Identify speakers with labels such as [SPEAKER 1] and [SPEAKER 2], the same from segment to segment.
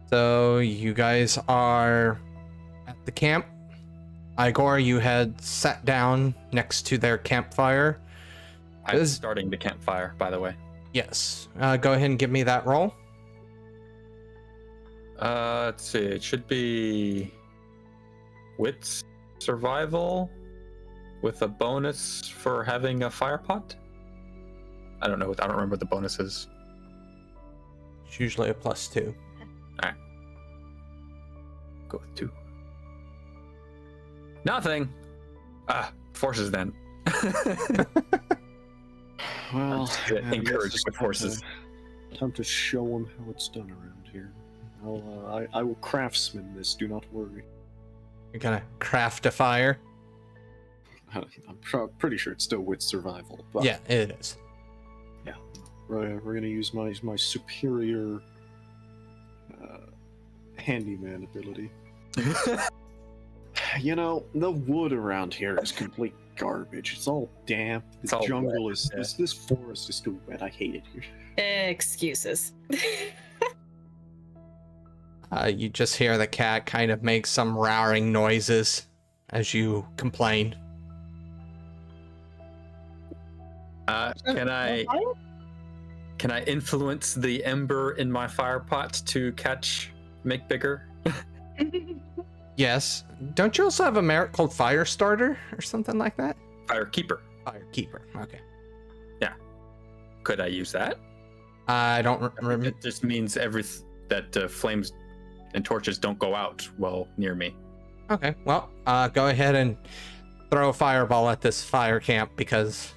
[SPEAKER 1] So you guys are at the camp. Igor, you had sat down next to their campfire.
[SPEAKER 2] I'm starting the campfire, by the way.
[SPEAKER 1] Yes. Go ahead and give me that roll.
[SPEAKER 2] Let's see. It should be wits survival with a bonus for having a fire pot. I don't know. I don't remember what the bonus is.
[SPEAKER 1] It's usually a +2.
[SPEAKER 2] All right. Go with 2. Nothing. Forces then.
[SPEAKER 3] Well,
[SPEAKER 2] encouraged with horses.
[SPEAKER 3] Time to show them how it's done around here. I will craftsman this. Do not worry.
[SPEAKER 1] You're gonna craft a fire.
[SPEAKER 3] I'm pretty sure it's still with survival. But
[SPEAKER 1] Yeah, it is.
[SPEAKER 3] yeah, we're gonna use my superior handyman ability. You know, the wood around here is complete garbage. It's all damp. This
[SPEAKER 2] all
[SPEAKER 3] jungle
[SPEAKER 2] wet,
[SPEAKER 3] is
[SPEAKER 2] yeah.
[SPEAKER 3] this forest is too wet. I hate it here.
[SPEAKER 4] Excuses.
[SPEAKER 1] You just hear the cat kind of make some roaring noises as you complain.
[SPEAKER 2] Can I influence the ember in my fire pot to make bigger?
[SPEAKER 1] Yes. Don't you also have a merit called Fire Starter or something like that?
[SPEAKER 2] Fire keeper.
[SPEAKER 1] Fire Keeper. Okay.
[SPEAKER 2] Could I use that?
[SPEAKER 1] I don't remember.
[SPEAKER 2] It just means that flames and torches don't go out well near me.
[SPEAKER 1] Okay. Well, go ahead and throw a fireball at this fire camp because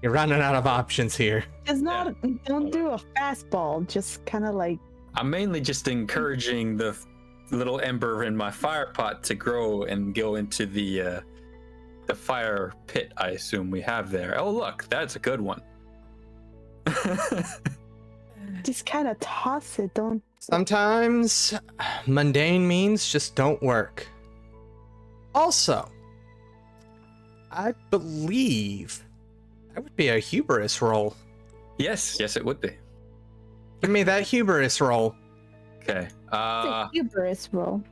[SPEAKER 1] you're running out of options here.
[SPEAKER 5] It's not. Don't do a fastball. Just kind of like.
[SPEAKER 2] I'm mainly just encouraging the little ember in my fire pot to grow and go into the fire pit I assume we have there. Oh look, that's a good one.
[SPEAKER 5] Just kind of toss it. Don't.
[SPEAKER 1] Sometimes mundane means just don't work. Also, I believe that would be a hubris roll.
[SPEAKER 2] Yes, it would be.
[SPEAKER 1] Give me that hubris roll.
[SPEAKER 2] Okay.
[SPEAKER 5] It's a hubris roll.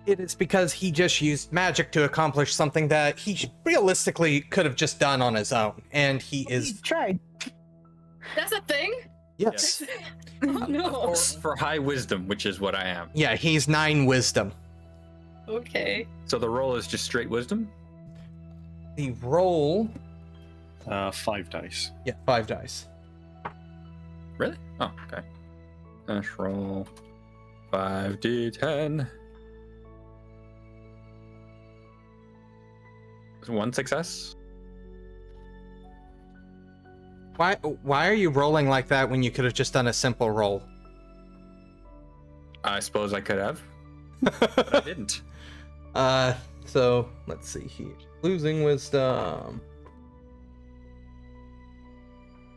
[SPEAKER 1] It is because he just used magic to accomplish something that he realistically could have just done on his own. And he
[SPEAKER 5] You
[SPEAKER 1] is...
[SPEAKER 5] tried.
[SPEAKER 4] That's a thing?
[SPEAKER 1] Yes.
[SPEAKER 4] Oh no.
[SPEAKER 2] For high wisdom, which is what I am.
[SPEAKER 1] Yeah, he's 9 wisdom.
[SPEAKER 4] Okay.
[SPEAKER 2] So the roll is just straight wisdom?
[SPEAKER 1] The roll...
[SPEAKER 3] 5 dice.
[SPEAKER 1] Yeah, 5 dice.
[SPEAKER 2] Really? Oh, okay. Let's roll 5d10. One success.
[SPEAKER 1] Why are you rolling like that when you could have just done a simple roll?
[SPEAKER 2] I suppose I could have, but I didn't.
[SPEAKER 1] So let's see here. Losing wisdom.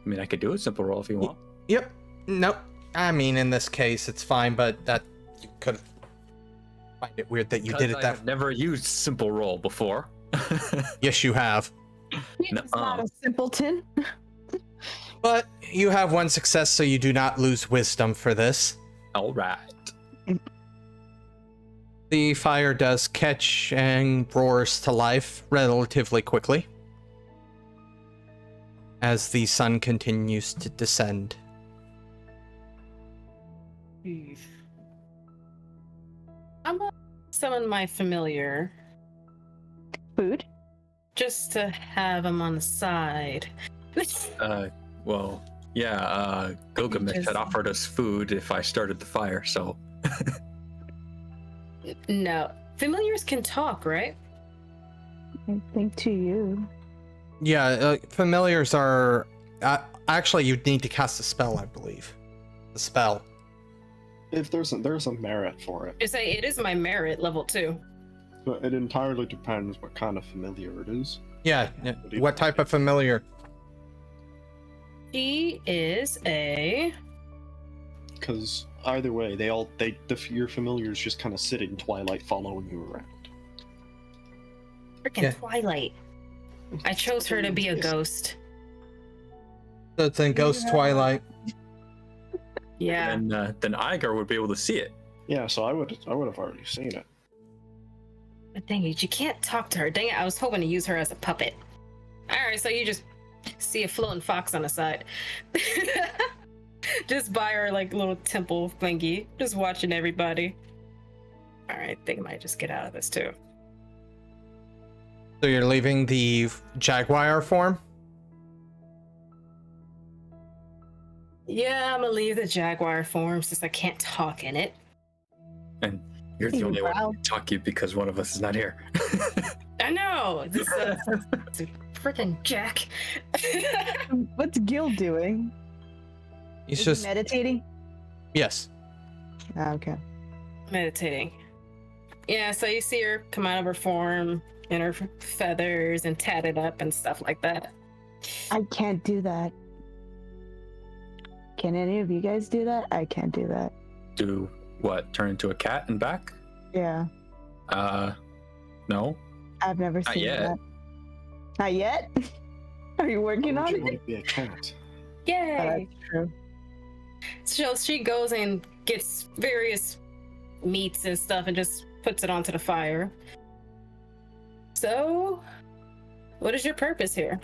[SPEAKER 2] I mean, I could do a simple roll if you want.
[SPEAKER 1] Yep. Nope. I mean, in this case, it's fine, but that you could find it weird that you did it that.
[SPEAKER 2] I've never used simple roll before.
[SPEAKER 1] Yes, you have.
[SPEAKER 5] He's not a simpleton.
[SPEAKER 1] But you have 1 success, so you do not lose wisdom for this.
[SPEAKER 2] All right.
[SPEAKER 1] The fire does catch and roars to life relatively quickly as the sun continues to descend.
[SPEAKER 4] I'm gonna summon my familiar
[SPEAKER 5] Food.
[SPEAKER 4] just to have him on the side.
[SPEAKER 2] Well, yeah, Gilgamesh
[SPEAKER 4] Just-
[SPEAKER 2] had offered us food if I started the fire, so...
[SPEAKER 4] No. Familiars can talk, right?
[SPEAKER 5] I think to you.
[SPEAKER 1] Yeah, familiars are... actually, you'd need to cast a spell, I believe. The spell.
[SPEAKER 3] If there's a merit for it,
[SPEAKER 4] I say it is my merit level 2.
[SPEAKER 3] but it entirely depends what kind of familiar it is.
[SPEAKER 1] Yeah, what type of familiar?
[SPEAKER 4] He is a...
[SPEAKER 3] Because either way, your familiars just kind of sit in twilight, following you around.
[SPEAKER 4] Freaking
[SPEAKER 1] Yeah.
[SPEAKER 4] Twilight. I chose her to be a ghost.
[SPEAKER 1] So it's in Ghost Twilight.
[SPEAKER 4] Yeah.
[SPEAKER 2] And then Igor would be able to see it.
[SPEAKER 3] Yeah, so I would have already seen it.
[SPEAKER 4] But dang it, you can't talk to her. Dang it, I was hoping to use her as a puppet. Alright, so you just see a floating fox on the side. Just by her like little temple thingy. Just watching everybody. Alright, I think I might just get out of this too.
[SPEAKER 1] So you're leaving the jaguar form?
[SPEAKER 4] Yeah, I'm gonna leave the jaguar form since I can't talk in it.
[SPEAKER 2] And you're the only one who can talk to you because one of us is not here.
[SPEAKER 4] I know! This it's a freaking Jack.
[SPEAKER 5] What's Gil doing?
[SPEAKER 1] He's
[SPEAKER 5] Is
[SPEAKER 1] just
[SPEAKER 5] he meditating?
[SPEAKER 1] yes.
[SPEAKER 5] Ah, okay.
[SPEAKER 4] Meditating. Yeah, so you see her come out of her form in her feathers and tatted up and stuff like that.
[SPEAKER 5] I can't do that. Can any of you guys do that? I can't do that.
[SPEAKER 2] Do what? Turn into a cat and back?
[SPEAKER 5] Yeah.
[SPEAKER 2] No.
[SPEAKER 5] I've never
[SPEAKER 2] Not
[SPEAKER 5] seen
[SPEAKER 2] yet.
[SPEAKER 5] that. Not yet? Are you working
[SPEAKER 3] Why
[SPEAKER 5] on
[SPEAKER 3] would you
[SPEAKER 5] it?
[SPEAKER 3] want to be a cat?
[SPEAKER 5] Oh,
[SPEAKER 4] Yay!
[SPEAKER 5] that's true.
[SPEAKER 4] So she goes and gets various meats and stuff and just puts it onto the fire. So, what is your purpose here?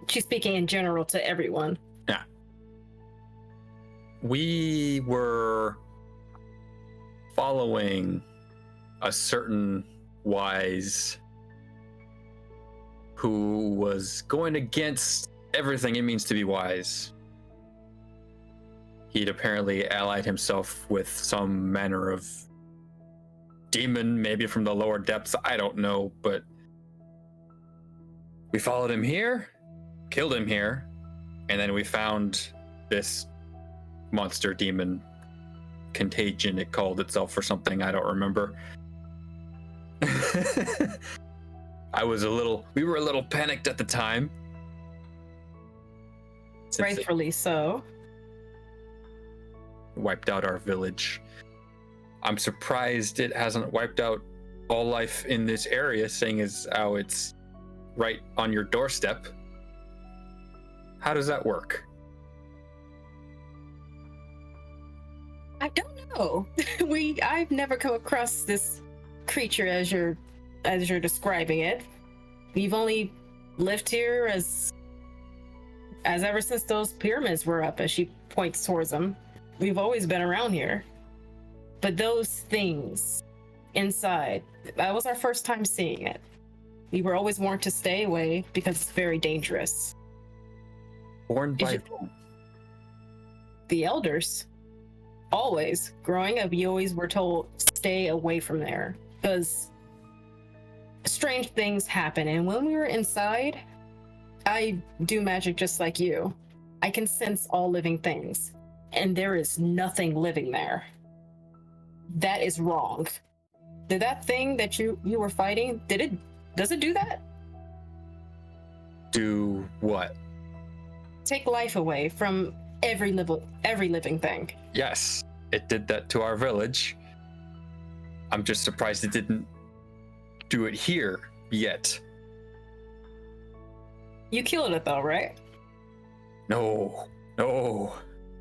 [SPEAKER 4] She's speaking in general to everyone.
[SPEAKER 2] Yeah. We were following a certain wise who was going against everything it means to be wise. He'd apparently allied himself with some manner of demon, maybe from the lower depths, I don't know, but we followed him here, killed him here, and then we found this monster demon contagion, it called itself, or something, I don't remember. We were a little panicked at the time. Since it
[SPEAKER 4] Rightfully so.
[SPEAKER 2] wiped out our village. I'm surprised it hasn't wiped out all life in this area, seeing as how it's right on your doorstep. How does that work?
[SPEAKER 4] I don't know. I've never come across this creature as you're describing it. We've only lived here as ever since those pyramids were up, as she points towards them. We've always been around here. But those things inside, that was our first time seeing it. We were always warned to stay away because it's very dangerous.
[SPEAKER 2] Born by
[SPEAKER 4] it-
[SPEAKER 2] whom?
[SPEAKER 4] The elders, always, growing up, you always were told, stay away from there. Because strange things happen. And when we were inside, I do magic just like you. I can sense all living things. And there is nothing living there. That is wrong. Did that thing that you were fighting, does it do that?
[SPEAKER 2] Do what?
[SPEAKER 4] Take life away from every living thing.
[SPEAKER 2] Yes, it did that to our village. I'm just surprised it didn't do it here yet.
[SPEAKER 4] You killed it though, right?
[SPEAKER 2] No.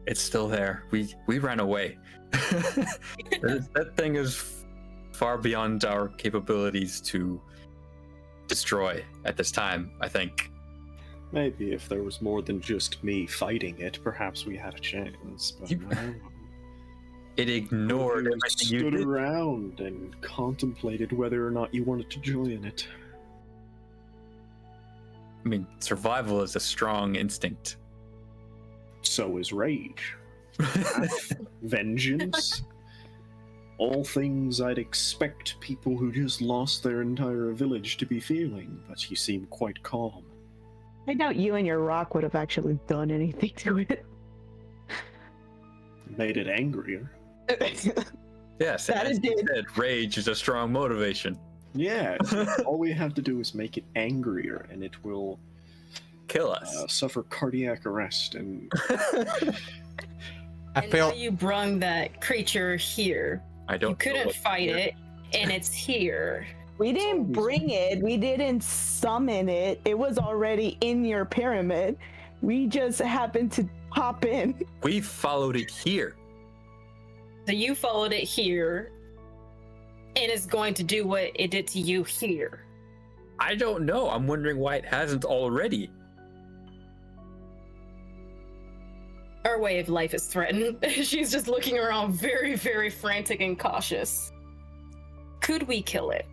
[SPEAKER 2] It's still there. We ran away. That thing is far beyond our capabilities to destroy at this time, I think.
[SPEAKER 3] Maybe if there was more than just me fighting it, perhaps we had a chance. But no.
[SPEAKER 2] It ignored
[SPEAKER 3] You
[SPEAKER 2] everything you
[SPEAKER 3] stood
[SPEAKER 2] did.
[SPEAKER 3] around and contemplated whether or not you wanted to join it.
[SPEAKER 2] I mean, survival is a strong instinct.
[SPEAKER 3] So is rage. Vengeance. All things I'd expect people who just lost their entire village to be feeling, but you seem quite calm.
[SPEAKER 5] I doubt you and your rock would have actually done anything to it.
[SPEAKER 3] Made it angrier.
[SPEAKER 2] Yes,
[SPEAKER 5] That
[SPEAKER 2] as
[SPEAKER 5] it
[SPEAKER 2] you
[SPEAKER 5] did.
[SPEAKER 2] said, rage is a strong motivation.
[SPEAKER 3] Yeah, all we have to do is make it angrier, and it will
[SPEAKER 2] Kill us.
[SPEAKER 3] suffer cardiac arrest. And
[SPEAKER 1] I
[SPEAKER 4] And
[SPEAKER 1] feel
[SPEAKER 4] now you brung that creature here.
[SPEAKER 2] I don't
[SPEAKER 4] You
[SPEAKER 2] know
[SPEAKER 4] couldn't
[SPEAKER 2] what
[SPEAKER 4] fight
[SPEAKER 2] to do.
[SPEAKER 4] it, and it's here.
[SPEAKER 5] We didn't bring it. We didn't summon it. It was already in your pyramid. We just happened to hop in.
[SPEAKER 2] We followed it here.
[SPEAKER 4] So you followed it here, and it's going to do what it did to you here.
[SPEAKER 2] I don't know. I'm wondering why it hasn't already.
[SPEAKER 4] Our way of life is threatened. She's just looking around very, very frantic and cautious. Could we kill it?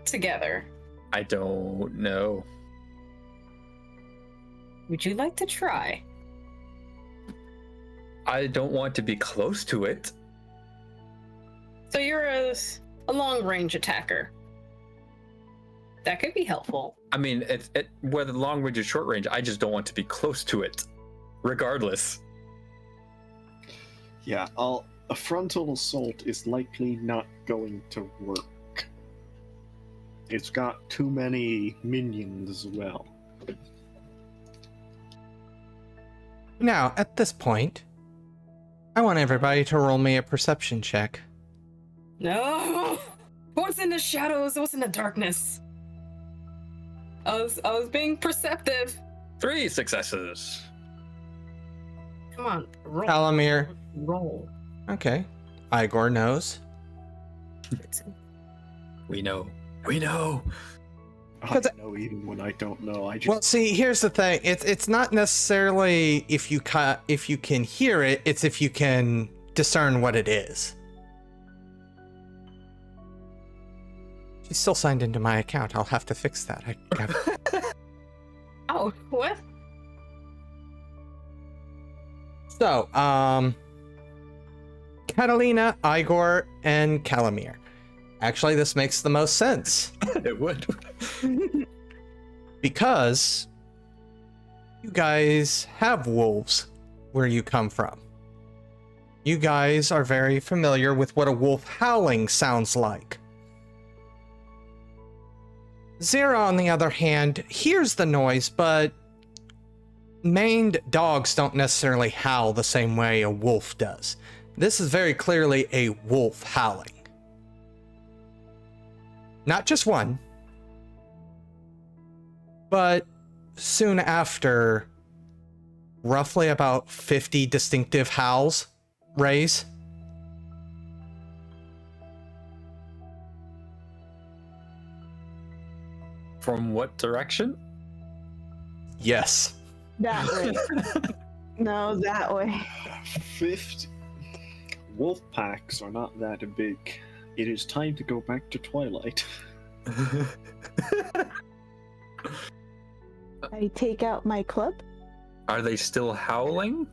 [SPEAKER 4] Together.
[SPEAKER 2] I don't know.
[SPEAKER 4] Would you like to try?
[SPEAKER 2] I don't want to be close to it.
[SPEAKER 4] So you're a long-range attacker. That could be helpful.
[SPEAKER 2] I mean, whether long range or short range, I just don't want to be close to it. Regardless.
[SPEAKER 3] Yeah, a frontal assault is likely not going to work. It's got too many minions as well.
[SPEAKER 1] Now, at this point, I want everybody to roll me a perception check.
[SPEAKER 4] No! What's in the shadows? What's in the darkness? I was being perceptive.
[SPEAKER 2] 3 successes.
[SPEAKER 4] Come on, roll.
[SPEAKER 1] Kalmir.
[SPEAKER 4] Roll.
[SPEAKER 1] Okay. Igor knows.
[SPEAKER 2] We know. We know.
[SPEAKER 3] I know even when I don't know. I just
[SPEAKER 1] Well, see, here's the thing. It's not necessarily if you can hear it. It's if you can discern what it is. She's still signed into my account. I'll have to fix that.
[SPEAKER 4] Oh, what?
[SPEAKER 1] So, Catalina, Igor, and Kalmir. Actually, this makes the most sense.
[SPEAKER 2] It would.
[SPEAKER 1] Because you guys have wolves where you come from. You guys are very familiar with what a wolf howling sounds like. Zira, on the other hand, hears the noise, but maned dogs don't necessarily howl the same way a wolf does. This is very clearly a wolf howling. Not just one, but soon after, roughly about 50 distinctive howls raise.
[SPEAKER 2] From what direction?
[SPEAKER 1] Yes.
[SPEAKER 5] That way. No, that way.
[SPEAKER 3] 50 wolf packs are not that big. It is time to go back to Twilight.
[SPEAKER 5] I take out my club.
[SPEAKER 2] Are they still howling?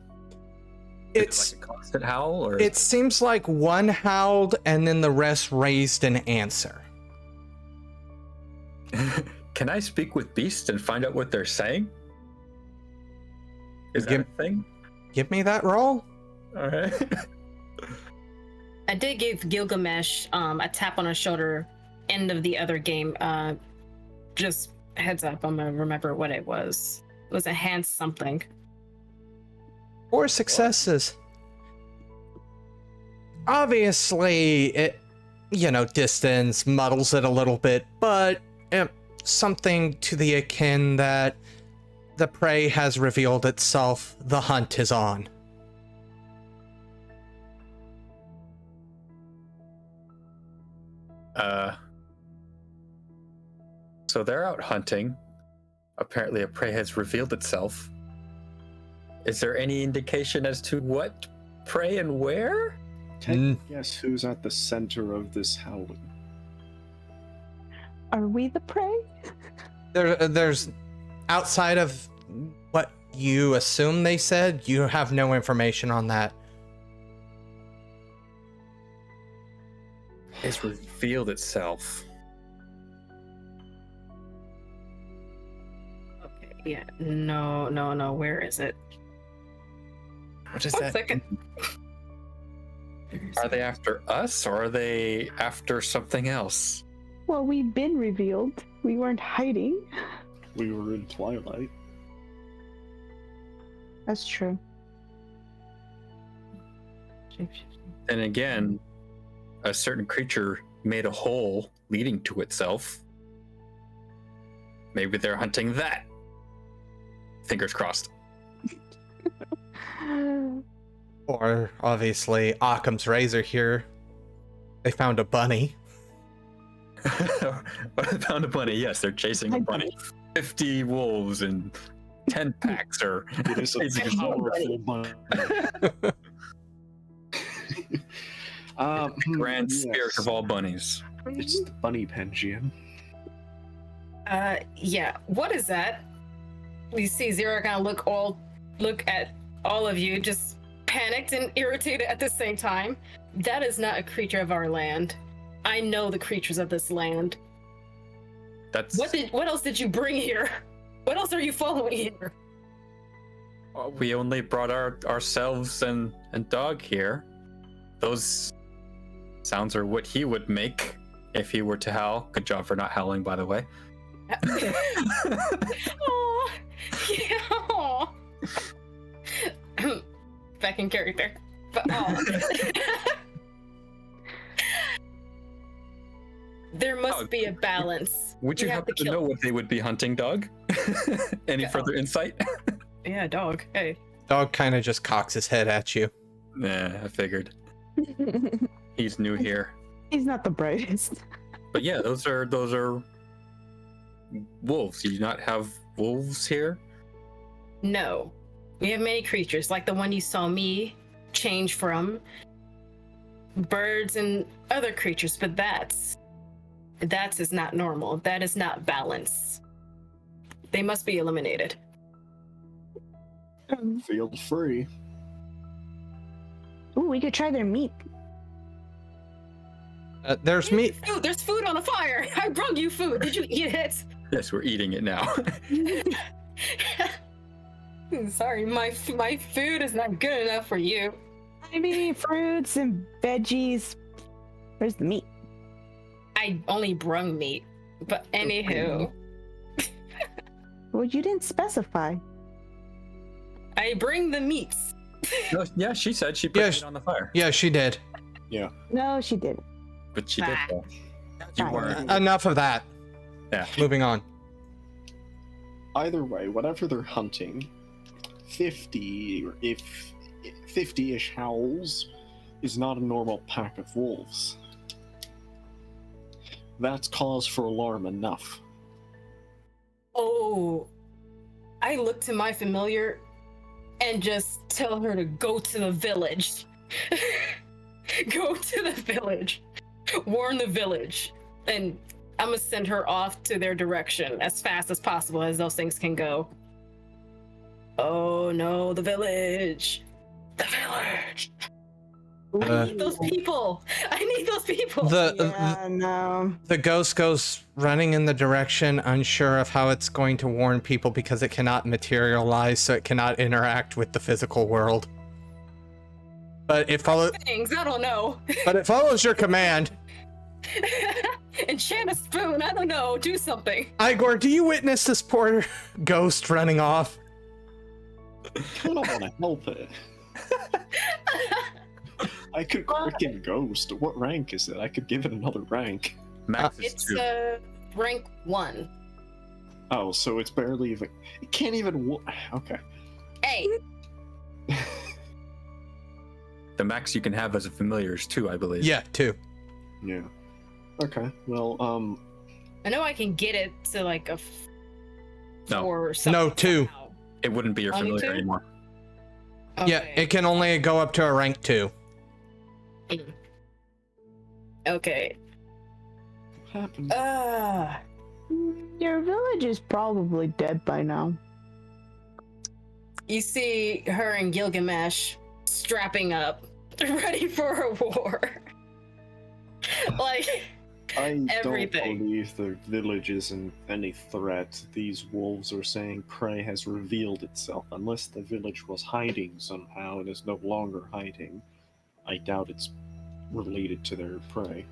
[SPEAKER 1] It's
[SPEAKER 2] like a constant howl, or
[SPEAKER 1] it seems like one howled and then the rest raised an answer.
[SPEAKER 2] Can I speak with beasts and find out what they're saying? Is that a thing?
[SPEAKER 1] Give me that roll.
[SPEAKER 2] All right.
[SPEAKER 4] I did give Gilgamesh a tap on his shoulder end of the other game. Just heads up, I'm gonna remember what it was. It was a hand something.
[SPEAKER 1] 4 successes. Obviously, it, distance muddles it a little bit, but something to the akin that the prey has revealed itself, the hunt is on.
[SPEAKER 2] So they're out hunting. Apparently a prey has revealed itself. Is there any indication as to what prey and where?
[SPEAKER 3] Guess who's at the center of this howling?
[SPEAKER 5] Are we the prey?
[SPEAKER 1] There's outside of what you assume they said, you have no information on that.
[SPEAKER 2] It's revealed itself.
[SPEAKER 4] Okay, yeah. No. Where is it?
[SPEAKER 2] What is
[SPEAKER 4] One
[SPEAKER 2] that?
[SPEAKER 4] second.
[SPEAKER 2] Are they after us or are they after something else?
[SPEAKER 5] Well, we've been revealed. We weren't hiding.
[SPEAKER 3] We were in Twilight.
[SPEAKER 5] That's true.
[SPEAKER 2] And again, a certain creature made a hole leading to itself. Maybe they're hunting that. Fingers crossed.
[SPEAKER 1] Or, obviously, Occam's razor here. They found a bunny.
[SPEAKER 2] Found a bunny. Yes, they're chasing a bunny. 50 wolves and 10 packs are
[SPEAKER 3] It is a
[SPEAKER 2] chasing a
[SPEAKER 3] powerful bunny.
[SPEAKER 2] grand spirit
[SPEAKER 3] yes.
[SPEAKER 2] of all bunnies.
[SPEAKER 3] It's the bunny Pangean.
[SPEAKER 4] Yeah. What is that? You see Zira kind of look at all of you, just panicked and irritated at the same time. That is not a creature of our land. I know the creatures of this land.
[SPEAKER 2] That's
[SPEAKER 4] What else did you bring here? What else are you following here?
[SPEAKER 2] we only brought ourselves and dog here. Those sounds are what he would make if he were to howl. Good job for not howling, by the way.
[SPEAKER 4] Oh, yeah. Aw. Back in character. But there must be a balance.
[SPEAKER 2] Would you
[SPEAKER 4] We have
[SPEAKER 2] happen
[SPEAKER 4] to
[SPEAKER 2] to
[SPEAKER 4] kill-
[SPEAKER 2] know what they would be hunting, Doug? Any
[SPEAKER 4] Yeah.
[SPEAKER 2] further insight?
[SPEAKER 4] Yeah, dog. Hey.
[SPEAKER 1] Dog kind of just cocks his head at you.
[SPEAKER 2] Nah, I figured. He's new here.
[SPEAKER 5] He's not the brightest.
[SPEAKER 2] But yeah, those are wolves. You do not have wolves here?
[SPEAKER 4] No. We have many creatures, like the one you saw me change from. Birds and other creatures, but that is not normal. That is not balance. They must be eliminated.
[SPEAKER 3] Feel free.
[SPEAKER 5] Ooh, we could try their meat.
[SPEAKER 1] There's meat.
[SPEAKER 4] Food, there's food on the fire. I brought you food. Did you eat it?
[SPEAKER 2] Yes, we're eating it now.
[SPEAKER 4] Sorry, my food is not good enough for you.
[SPEAKER 5] I mean, fruits and veggies. Where's the meat?
[SPEAKER 4] I only brung meat. But anywho,
[SPEAKER 5] Well, you didn't specify.
[SPEAKER 4] I bring the meats.
[SPEAKER 2] No, yeah, she said she put
[SPEAKER 1] Yes.
[SPEAKER 2] it on the fire.
[SPEAKER 1] Yeah, she did.
[SPEAKER 5] No, she didn't.
[SPEAKER 2] But she did
[SPEAKER 4] Ah.
[SPEAKER 2] though. You
[SPEAKER 5] Fine.
[SPEAKER 2] weren't.
[SPEAKER 1] Enough of that.
[SPEAKER 2] Yeah.
[SPEAKER 1] Moving on.
[SPEAKER 3] Either way, whatever they're hunting, 50 or if 50-ish howls is not a normal pack of wolves. That's cause for alarm enough.
[SPEAKER 4] Oh, I look to my familiar and just tell her to go to the village. Go to the village. Warn the village. And I'm gonna send her off to their direction as fast as possible as those things can go. Oh no, the village. The village. I need those people. I need those people.
[SPEAKER 5] Yeah, no.
[SPEAKER 1] The ghost goes running in the direction, unsure of how it's going to warn people because it cannot materialize, so it cannot interact with the physical world. But it follows.
[SPEAKER 4] Things, I don't know.
[SPEAKER 1] But it follows your command.
[SPEAKER 4] Enchant a spoon, I don't know, do something.
[SPEAKER 1] Igor, do you witness this poor ghost running off?
[SPEAKER 3] I don't want to help it. I could frickin' ghost. What rank is it? I could give it another rank.
[SPEAKER 2] Max is
[SPEAKER 4] It's
[SPEAKER 2] 2.
[SPEAKER 4] Rank 1.
[SPEAKER 3] Oh, so it's barely even. It can't even. Okay.
[SPEAKER 4] Hey,
[SPEAKER 2] The max you can have as a familiar is 2, I believe.
[SPEAKER 1] Yeah, 2.
[SPEAKER 3] Yeah. Okay. Well,
[SPEAKER 4] I know I can get it to like a
[SPEAKER 2] No.
[SPEAKER 4] 4 or something.
[SPEAKER 1] No, 2.
[SPEAKER 4] somehow.
[SPEAKER 2] It wouldn't be your
[SPEAKER 4] Only
[SPEAKER 2] familiar
[SPEAKER 4] 2?
[SPEAKER 2] anymore.
[SPEAKER 1] Yeah,
[SPEAKER 4] Okay.
[SPEAKER 1] it can only go up to a rank 2.
[SPEAKER 4] Okay.
[SPEAKER 3] what happened?
[SPEAKER 5] Your village is probably dead by now.
[SPEAKER 4] You see her and Gilgamesh strapping up, ready for a war. Like,
[SPEAKER 3] I
[SPEAKER 4] everything.
[SPEAKER 3] don't believe the village isn't any threat. These wolves are saying prey has revealed itself. Unless the village was hiding somehow and is no longer hiding, I doubt it's related to their prey.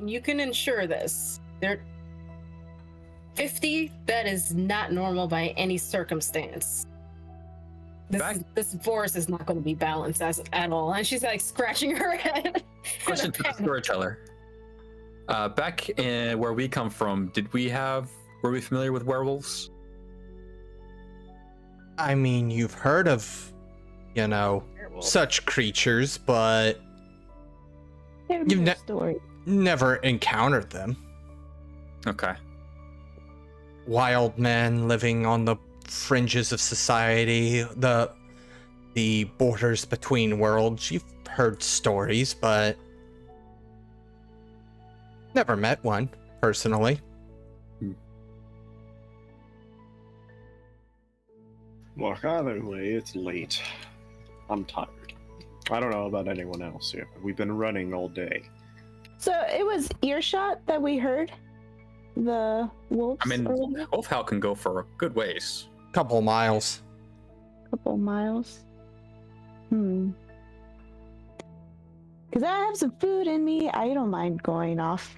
[SPEAKER 4] you can ensure this. They're 50, that is not normal by any circumstance. This forest is not going to be balanced at all. And she's like scratching her head.
[SPEAKER 2] Question to the storyteller. Back in where we come from, were we familiar with werewolves?
[SPEAKER 1] I mean, you've heard of you know,
[SPEAKER 4] Werewolf.
[SPEAKER 1] such creatures, but
[SPEAKER 5] Tell
[SPEAKER 1] You've
[SPEAKER 5] me
[SPEAKER 1] ne-
[SPEAKER 5] a story.
[SPEAKER 1] never encountered them.
[SPEAKER 2] Okay.
[SPEAKER 1] Wild men living on the fringes of society, the borders between worlds. You've heard stories, but never met one personally.
[SPEAKER 3] Look, either way, it's late. I'm tired. I don't know about anyone else here, but we've been running all day.
[SPEAKER 5] So it was earshot that we heard the wolves.
[SPEAKER 2] I mean,
[SPEAKER 5] or whatever?
[SPEAKER 2] wolf howl can go for a good ways.
[SPEAKER 1] Couple miles.
[SPEAKER 5] Couple miles. Because I have some food in me. I don't mind going off.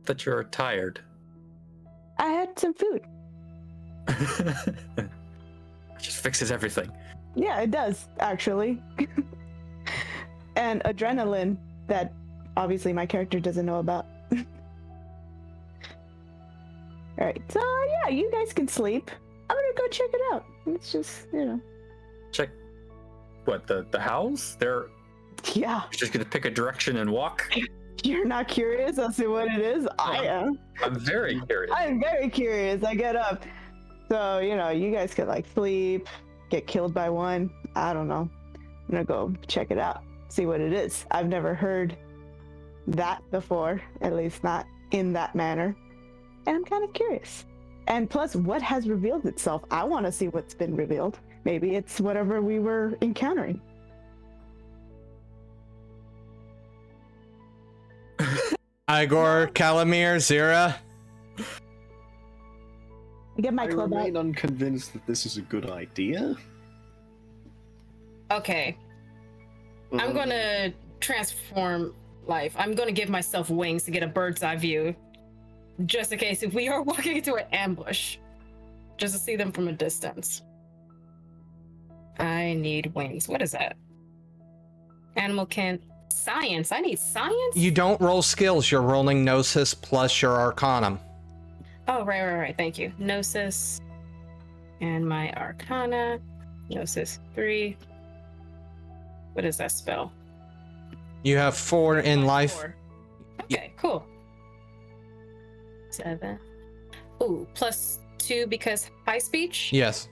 [SPEAKER 2] That you're tired.
[SPEAKER 5] I had some food.
[SPEAKER 2] Just fixes everything.
[SPEAKER 5] Yeah, it does, actually. And adrenaline that obviously my character doesn't know about. Alright, so yeah, you guys can sleep. I'm gonna go check it out. It's just,
[SPEAKER 2] Check. What, the howls? They're
[SPEAKER 5] Yeah,
[SPEAKER 2] just gonna pick a direction and walk?
[SPEAKER 5] you're not curious as to what it is? I am.
[SPEAKER 2] I'm very curious.
[SPEAKER 5] I'm very curious. I get up. So, you guys could like sleep, get killed by one. I don't know. I'm gonna go check it out, see what it is. I've never heard that before, at least not in that manner. And I'm kind of curious. And plus, what has revealed itself? I want to see what's been revealed. Maybe it's whatever we were encountering.
[SPEAKER 1] Igor, Kalmir, Zira.
[SPEAKER 5] I get my
[SPEAKER 3] I
[SPEAKER 5] club out.
[SPEAKER 3] remain unconvinced that this is a good idea.
[SPEAKER 4] Okay, I'm gonna transform life. I'm gonna give myself wings to get a bird's eye view, just in case if we are walking into an ambush, just to see them from a distance. I need wings. What is that? Animal can science. I need science.
[SPEAKER 1] You don't roll skills, you're rolling Gnosis plus your Arcanum.
[SPEAKER 4] Oh, right. Thank you. Gnosis and my Arcana. Gnosis 3. What is that spell?
[SPEAKER 1] You have 4 in life.
[SPEAKER 4] 4. Okay, cool. 7. Ooh, plus 2 because high speech?
[SPEAKER 1] Yes.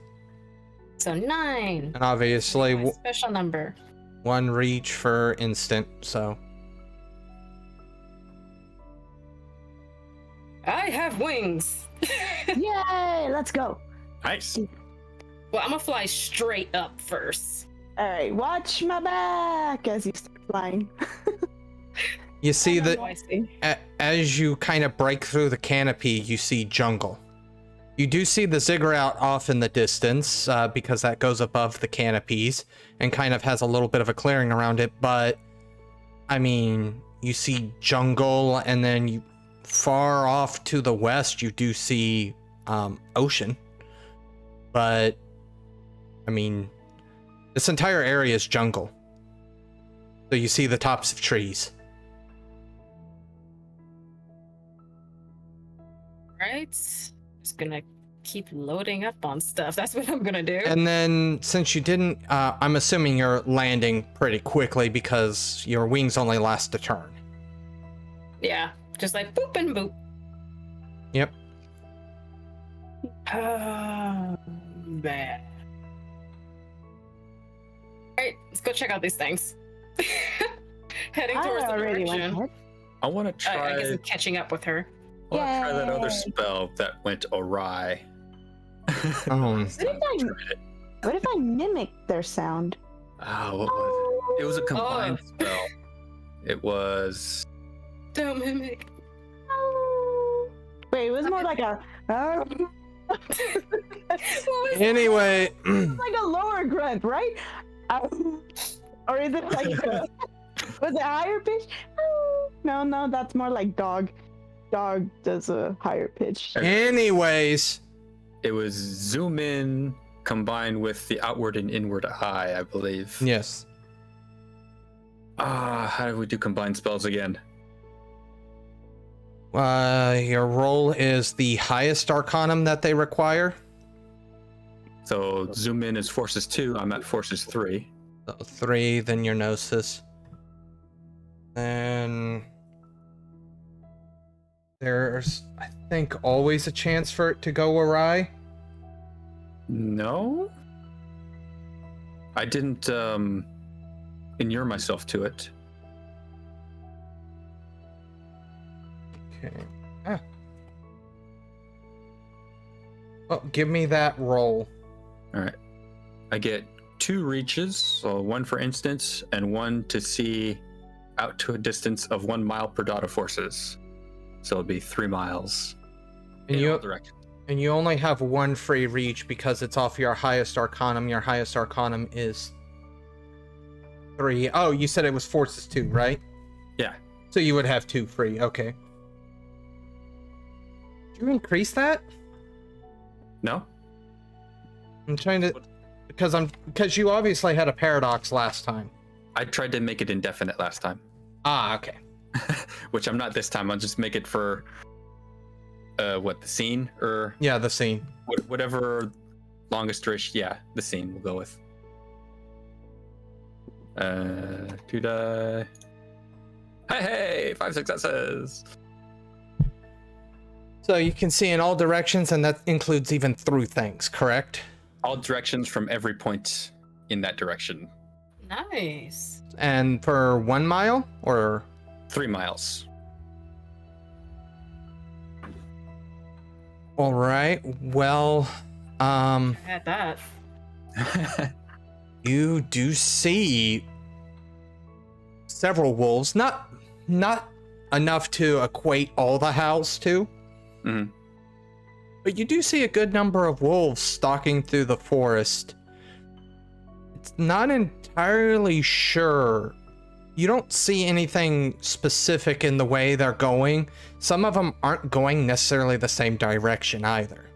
[SPEAKER 4] So 9.
[SPEAKER 1] And obviously,
[SPEAKER 4] My special number.
[SPEAKER 1] 1 reach for instant, so.
[SPEAKER 4] I have wings.
[SPEAKER 5] Yay! Let's go.
[SPEAKER 2] Nice.
[SPEAKER 4] Well, I'm gonna fly straight up first.
[SPEAKER 5] All right, watch my back as you start flying.
[SPEAKER 1] You see that
[SPEAKER 4] Oh, I see.
[SPEAKER 1] as you kind of break through the canopy, you see jungle. You do see the ziggurat off in the distance because that goes above the canopies and kind of has a little bit of a clearing around it. But, I mean, you see jungle, and then you far off to the west, you do see ocean. But, I mean, this entire area is jungle. So you see the tops of trees.
[SPEAKER 4] Right? Just gonna keep loading up on stuff. That's what I'm gonna do.
[SPEAKER 1] And then, since you didn't, I'm assuming you're landing pretty quickly because your wings only last a turn.
[SPEAKER 4] Yeah, just like boop and boop.
[SPEAKER 1] Yep.
[SPEAKER 4] Bad. Alright, let's go check out these things. Heading towards
[SPEAKER 5] I
[SPEAKER 4] the
[SPEAKER 5] already went
[SPEAKER 4] direction.
[SPEAKER 5] ahead.
[SPEAKER 2] I want to try.
[SPEAKER 4] I guess I'm catching up with her.
[SPEAKER 2] I want to try that other
[SPEAKER 5] Yay.
[SPEAKER 2] spell that went awry.
[SPEAKER 1] Oh.
[SPEAKER 5] What if I mimic their sound?
[SPEAKER 2] What was it? It was a combined spell. It was.
[SPEAKER 4] Don't mimic.
[SPEAKER 5] Wait, it was more like a
[SPEAKER 4] What was
[SPEAKER 1] Anyway,
[SPEAKER 5] like a lower grunt, right? Or is it like a, was it higher pitch? No, that's more like dog. Dog does a higher pitch.
[SPEAKER 1] anyways,
[SPEAKER 2] It was zoom in combined with the outward and inward eye, I believe.
[SPEAKER 1] yes.
[SPEAKER 2] How do we do combined spells again?
[SPEAKER 1] Your roll is the highest Arcanum that they require.
[SPEAKER 2] So zoom in is forces 2. I'm at forces 3.
[SPEAKER 1] So 3, then your gnosis. Then there's, I think, always a chance for it to go awry.
[SPEAKER 2] No? I didn't inure myself to it.
[SPEAKER 1] Okay. Ah. Well, give me that roll.
[SPEAKER 2] All right. I get 2 reaches, so 1 for instance, and 1 to see out to a distance of 1 mile per dot of forces. So it'll be 3 miles
[SPEAKER 1] And
[SPEAKER 2] in all directions.
[SPEAKER 1] And you only have 1 free reach because it's off your highest arcanum. Your highest arcanum is 3. Oh, you said it was forces 2, right?
[SPEAKER 2] Yeah.
[SPEAKER 1] So you would have 2 free. Okay. Did you increase that?
[SPEAKER 2] No?
[SPEAKER 1] I'm trying to, because you obviously had a paradox last time.
[SPEAKER 2] I tried to make it indefinite last time.
[SPEAKER 1] Ah, okay.
[SPEAKER 2] Which I'm not this time. I'll just make it for the scene or
[SPEAKER 1] Yeah, the scene.
[SPEAKER 2] whatever longest duration. Yeah, the scene we'll go with. 2 die. Hey, 5 successes.
[SPEAKER 1] So you can see in all directions, and that includes even through things, correct?
[SPEAKER 2] All directions from every point in that direction.
[SPEAKER 4] Nice.
[SPEAKER 1] And for 1 mile, or
[SPEAKER 2] 3 miles.
[SPEAKER 1] all right. Well,
[SPEAKER 4] Had that.
[SPEAKER 1] you do see several wolves, not enough to equate all the howls to.
[SPEAKER 2] Mhm.
[SPEAKER 1] But you do see a good number of wolves stalking through the forest. It's not entirely sure. You don't see anything specific in the way they're going. Some of them aren't going necessarily the same direction either.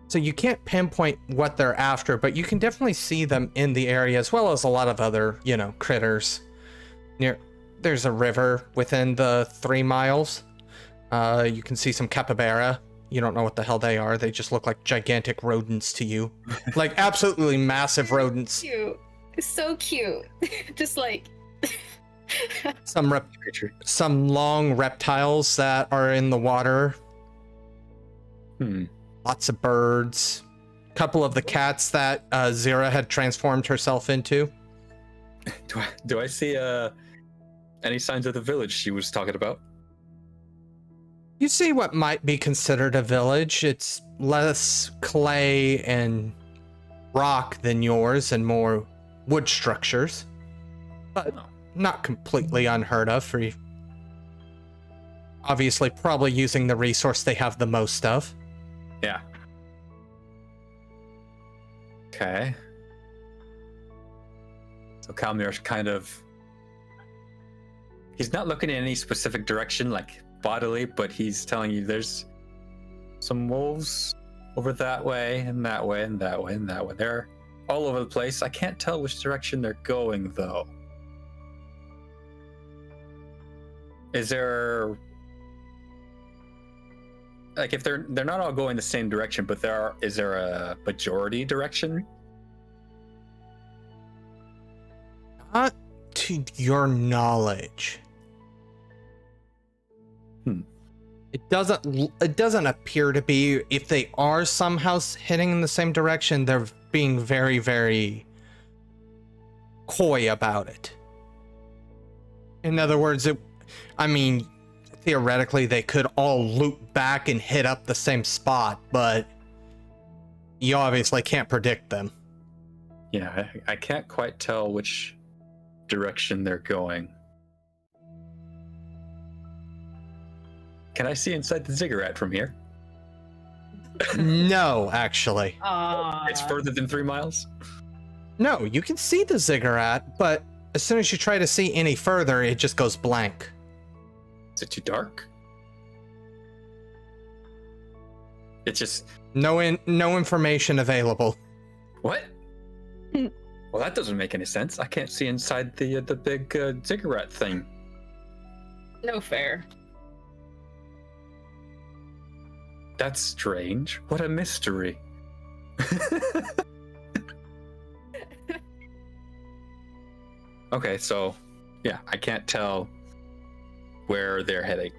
[SPEAKER 1] So you can't pinpoint what they're after, but you can definitely see them in the area, as well as a lot of other, critters. There's a river within the 3 miles. You can see some capybara. You don't know what the hell they are. They just look like gigantic rodents to you. Like absolutely massive rodents.
[SPEAKER 4] Cute. It's so cute. Just like
[SPEAKER 1] Some long reptiles that are in the water. Lots of birds. A couple of the cats that Zira had transformed herself into.
[SPEAKER 2] Do I see any signs of the village she was talking about?
[SPEAKER 1] You see what might be considered a village. It's less clay and rock than yours and more wood structures. But not completely unheard of for you. Obviously, probably using the resource they have the most of.
[SPEAKER 2] Yeah. Okay. So Kalmir's kind of... He's not looking in any specific direction, like bodily, but he's telling you there's some wolves over that way, and that way, and that way, and that way. They're all over the place. I can't tell which direction they're going, though. Is there... Like, if they're not all going the same direction, but is there a majority direction?
[SPEAKER 1] Not to your knowledge. It doesn't appear to be. If they are somehow heading in the same direction, they're being very, very coy about it. In other words, theoretically, they could all loop back and hit up the same spot, but you obviously can't predict them.
[SPEAKER 2] Yeah, I can't quite tell which direction they're going. Can I see inside the ziggurat from here?
[SPEAKER 1] No, actually.
[SPEAKER 2] It's further than 3 miles?
[SPEAKER 1] No, you can see the ziggurat, but as soon as you try to see any further, it just goes blank.
[SPEAKER 2] Is it too dark? It's just...
[SPEAKER 1] No information available.
[SPEAKER 2] What? Well, that doesn't make any sense. I can't see inside the big ziggurat thing.
[SPEAKER 4] no fair.
[SPEAKER 2] That's strange. What a mystery. Okay, so yeah, I can't tell where they're heading,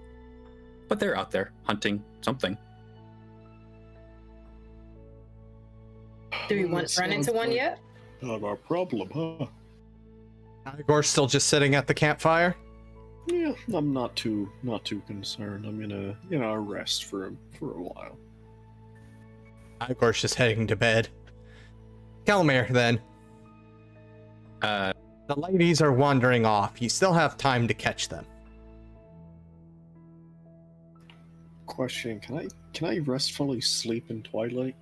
[SPEAKER 2] but they're out there hunting something.
[SPEAKER 4] Do we want to run into one yet?
[SPEAKER 3] Not our problem, huh?
[SPEAKER 1] Igor's still just sitting at the campfire.
[SPEAKER 3] Yeah, I'm not too concerned. I'm gonna rest for a while.
[SPEAKER 1] Igor's just heading to bed. Kalmir, then. The ladies are wandering off. You still have time to catch them.
[SPEAKER 3] Question: Can I restfully sleep in twilight?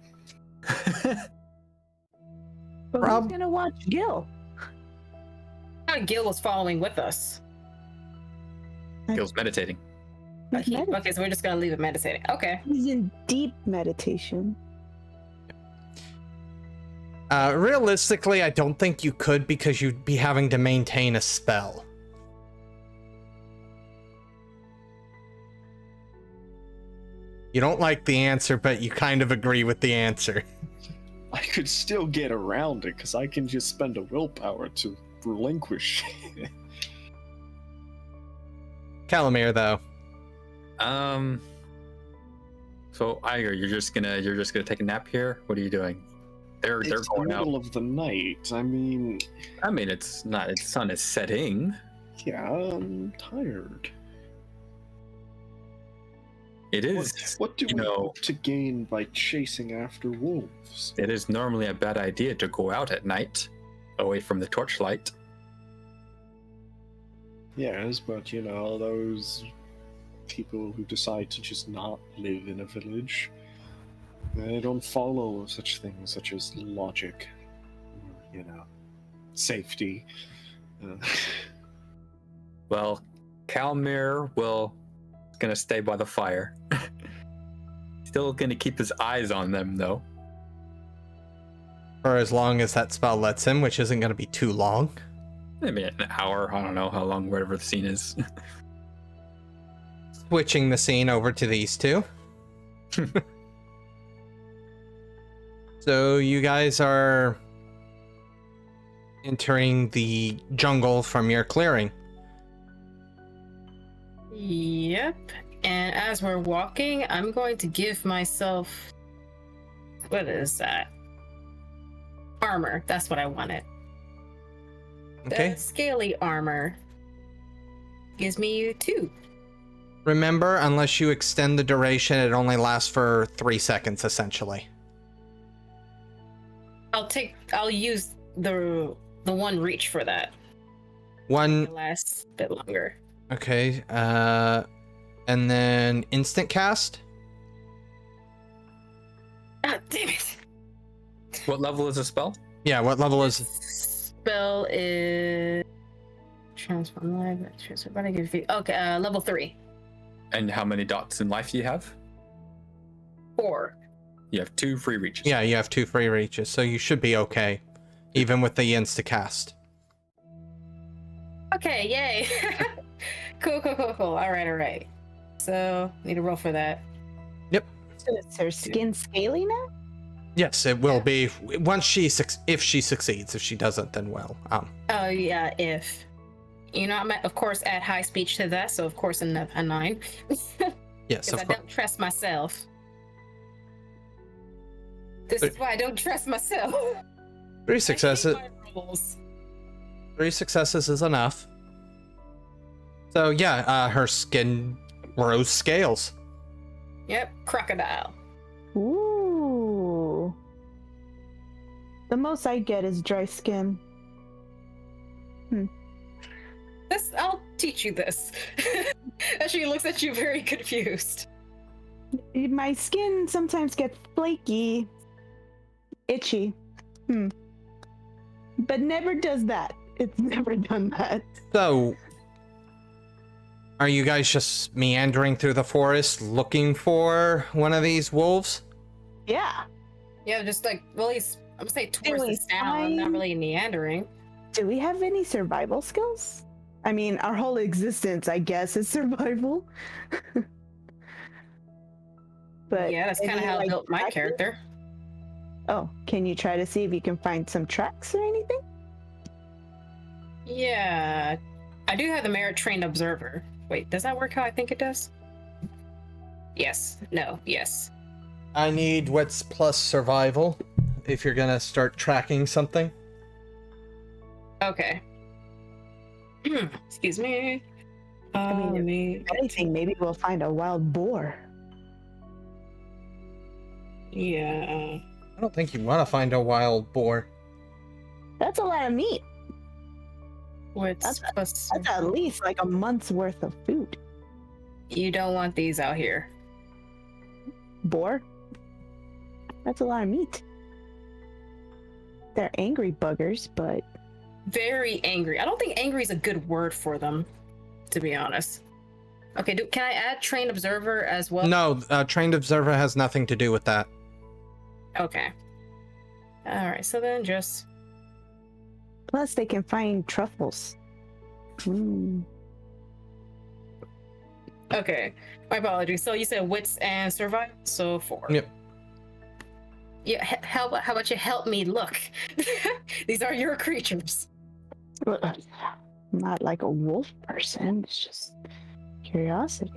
[SPEAKER 5] But
[SPEAKER 1] Rob?
[SPEAKER 5] who's gonna watch Gil?
[SPEAKER 4] Gil was following with us.
[SPEAKER 2] Gil's meditating.
[SPEAKER 5] He's
[SPEAKER 4] Okay, so we're just gonna leave it meditating. Okay.
[SPEAKER 5] He's in deep meditation.
[SPEAKER 1] Realistically, I don't think you could because you'd be having to maintain a spell. You don't like the answer, but you kind of agree with the answer.
[SPEAKER 3] I could still get around it because I can just spend a willpower to relinquish.
[SPEAKER 1] Kalmir, though.
[SPEAKER 2] So Igor, you're just gonna take a nap here? What are you doing? They're
[SPEAKER 3] It's the
[SPEAKER 2] going out.
[SPEAKER 3] middle of the night. I mean,
[SPEAKER 2] It's not. Its sun is setting.
[SPEAKER 3] yeah, I'm tired.
[SPEAKER 2] It is.
[SPEAKER 3] What do
[SPEAKER 2] you
[SPEAKER 3] we
[SPEAKER 2] know,
[SPEAKER 3] hope to gain by chasing after wolves?
[SPEAKER 2] It is normally a bad idea to go out at night, away from the torchlight.
[SPEAKER 3] Yes, but those people who decide to just not live in a village, they don't follow such things such as logic, or, safety.
[SPEAKER 2] Well, Kalmir gonna stay by the fire. Still gonna keep his eyes on them, though.
[SPEAKER 1] For as long as that spell lets him, which isn't going to be too long.
[SPEAKER 2] I mean, an hour. I don't know how long, whatever the scene is.
[SPEAKER 1] Switching the scene over to these two. So you guys are entering the jungle from your clearing.
[SPEAKER 4] Yep. And as we're walking, I'm going to give myself. What is that? Armor. That's what I wanted.
[SPEAKER 1] Okay.
[SPEAKER 4] The scaly armor gives me 2.
[SPEAKER 1] Remember, unless you extend the duration, it only lasts for 3 seconds, essentially.
[SPEAKER 4] I'll use the one reach for that.
[SPEAKER 1] One.
[SPEAKER 4] It lasts a bit longer.
[SPEAKER 1] Okay. And then instant cast.
[SPEAKER 4] Ah, damn it.
[SPEAKER 2] What level is the spell?
[SPEAKER 1] Yeah. What level is?
[SPEAKER 4] Spell is transform life. Transform body. Give you. Okay. Level 3.
[SPEAKER 2] And how many dots in life do you have?
[SPEAKER 4] 4.
[SPEAKER 2] You have 2 free reaches.
[SPEAKER 1] Yeah, you have 2 free reaches, so you should be okay, even with the insta cast.
[SPEAKER 4] Okay. Yay. Cool. All right. So need to roll for that.
[SPEAKER 1] Yep.
[SPEAKER 5] So is her skin scaly now?
[SPEAKER 1] Yes, it will be once if she succeeds. If she doesn't, then well.
[SPEAKER 4] Oh yeah, if. I'm of course add high speech to that, so of course a 9.
[SPEAKER 1] Yes,
[SPEAKER 4] Because
[SPEAKER 1] of
[SPEAKER 4] I
[SPEAKER 1] course.
[SPEAKER 4] don't trust myself. This is why I don't trust myself.
[SPEAKER 1] 3 successes.
[SPEAKER 4] I hate my rolls.
[SPEAKER 1] 3 successes is enough. So yeah, her skin rose scales.
[SPEAKER 4] Yep, crocodile.
[SPEAKER 5] Ooh. The most I get is dry skin.
[SPEAKER 4] I'll teach you this. And she looks at you very confused.
[SPEAKER 5] My skin sometimes gets flaky, itchy. But never does that. It's never done that.
[SPEAKER 1] So, are you guys just meandering through the forest looking for one of these wolves?
[SPEAKER 5] Yeah.
[SPEAKER 4] Yeah, just like, well, he's, I'm gonna say towards
[SPEAKER 5] Really
[SPEAKER 4] the sound. I'm not
[SPEAKER 5] fine.
[SPEAKER 4] really meandering.
[SPEAKER 5] Do we have any survival skills? I mean, our whole existence, I guess, is survival. But
[SPEAKER 4] Yeah, that's kind of
[SPEAKER 5] any,
[SPEAKER 4] how I
[SPEAKER 5] like,
[SPEAKER 4] built my
[SPEAKER 5] practice?
[SPEAKER 4] character.
[SPEAKER 5] Oh, can you try to see if you can find some tracks or anything?
[SPEAKER 4] Yeah, I do have the merit trained observer. Wait, does that work how I think it does? Yes. No. Yes.
[SPEAKER 1] I need wits plus survival if you're gonna start tracking something.
[SPEAKER 4] Okay. Excuse me.
[SPEAKER 5] I mean,
[SPEAKER 4] Let me-
[SPEAKER 5] if anything, maybe we'll find a wild boar.
[SPEAKER 4] Yeah.
[SPEAKER 1] I don't think you want to find a wild boar.
[SPEAKER 5] That's a lot of meat.
[SPEAKER 4] What's
[SPEAKER 5] That's at least like a month's worth of food.
[SPEAKER 4] You don't want these out here.
[SPEAKER 5] Boar? That's a lot of meat. They're angry buggers, but
[SPEAKER 4] Very angry. I don't think angry is a good word for them, to be honest. Okay, can I add trained observer as well?
[SPEAKER 1] No, trained observer has nothing to do with that.
[SPEAKER 4] Okay. All right. So then just
[SPEAKER 5] plus they can find truffles.
[SPEAKER 4] okay. My apologies. So you said wits and survival, so 4.
[SPEAKER 1] Yep.
[SPEAKER 4] Yeah. How about you help me look? These are your creatures.
[SPEAKER 5] Not like a wolf person. It's just curiosity.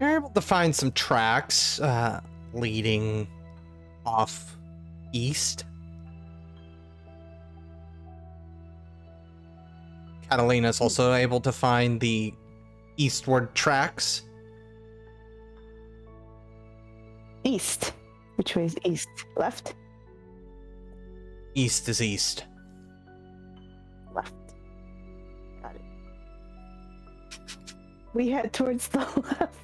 [SPEAKER 1] You're able to find some tracks leading off east. Catalina is also able to find the eastward tracks.
[SPEAKER 5] East. Which way is east? Left?
[SPEAKER 1] East is east.
[SPEAKER 5] Left. Got it. We head towards the left.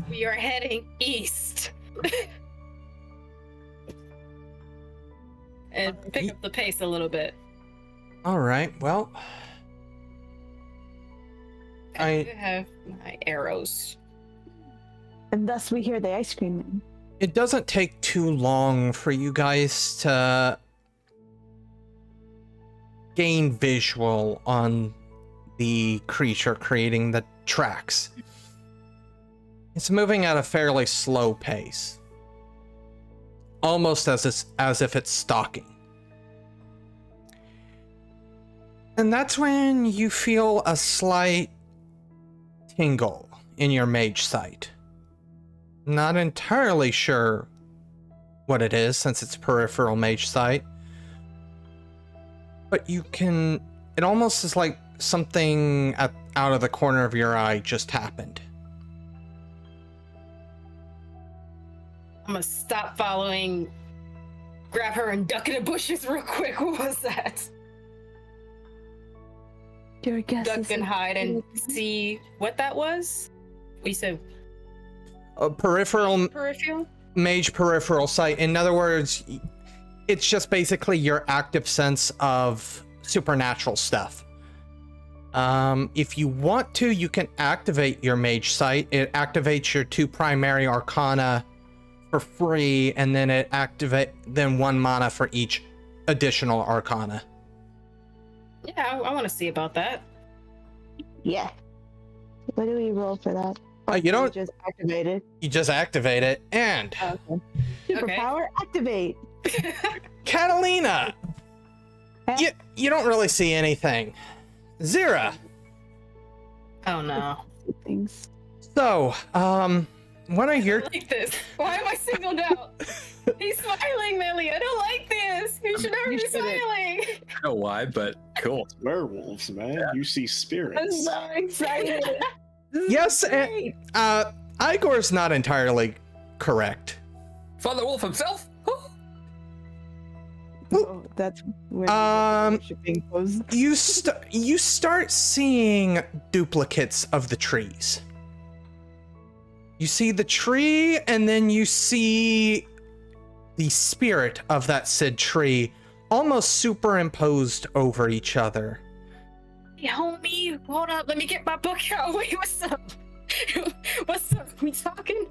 [SPEAKER 4] We are heading east. And pick up the pace a little bit.
[SPEAKER 1] All right, well,
[SPEAKER 4] I do have my arrows.
[SPEAKER 5] And thus we hear the ice cream man.
[SPEAKER 1] it doesn't take too long for you guys to gain visual on the creature creating the tracks. It's moving at a fairly slow pace, almost as if it's stalking. And that's when you feel a slight tingle in your mage sight. Not entirely sure what it is since it's peripheral mage sight, but you can, it almost is like something out of the corner of your eye just happened.
[SPEAKER 4] I'm gonna stop following, grab her and duck in the bushes real quick. What was that?
[SPEAKER 5] Your guess
[SPEAKER 4] Duck
[SPEAKER 5] is
[SPEAKER 4] and hide and see what that was? You said
[SPEAKER 1] A peripheral
[SPEAKER 4] peripheral?
[SPEAKER 1] mage peripheral sight. In other words, it's just basically your active sense of supernatural stuff. If you want to, you can activate your mage sight. It activates your 2 primary arcana for free, and then it then 1 mana for each additional arcana.
[SPEAKER 4] Yeah, I want to see about that.
[SPEAKER 5] Yeah. What do we roll for that?
[SPEAKER 1] You don't
[SPEAKER 5] Just activate it.
[SPEAKER 1] you just activate it, and
[SPEAKER 5] Okay. Superpower activate.
[SPEAKER 1] Catalina, you don't really see anything. Zira.
[SPEAKER 4] Oh no.
[SPEAKER 5] Things.
[SPEAKER 1] So, what are your
[SPEAKER 4] I like this. Why am I singled out? He's smiling, Millie. I don't like this. You should never
[SPEAKER 5] You
[SPEAKER 4] be
[SPEAKER 5] shouldn't.
[SPEAKER 4] smiling.
[SPEAKER 2] I don't know why, but cool.
[SPEAKER 3] It's werewolves, man.
[SPEAKER 2] Yeah.
[SPEAKER 3] You see
[SPEAKER 5] I'm
[SPEAKER 3] spirits.
[SPEAKER 5] so excited. This is
[SPEAKER 1] Yes,
[SPEAKER 5] great.
[SPEAKER 1] Igor's not entirely correct.
[SPEAKER 2] Father Wolf himself?
[SPEAKER 5] Oh, that's where shipping goes.
[SPEAKER 1] You start seeing duplicates of the trees. You see the tree, and then you see the spirit of that said tree almost superimposed over each other.
[SPEAKER 4] Hey, homie, hold up. Let me get my book out. Wait, what's up? What's up? We talking?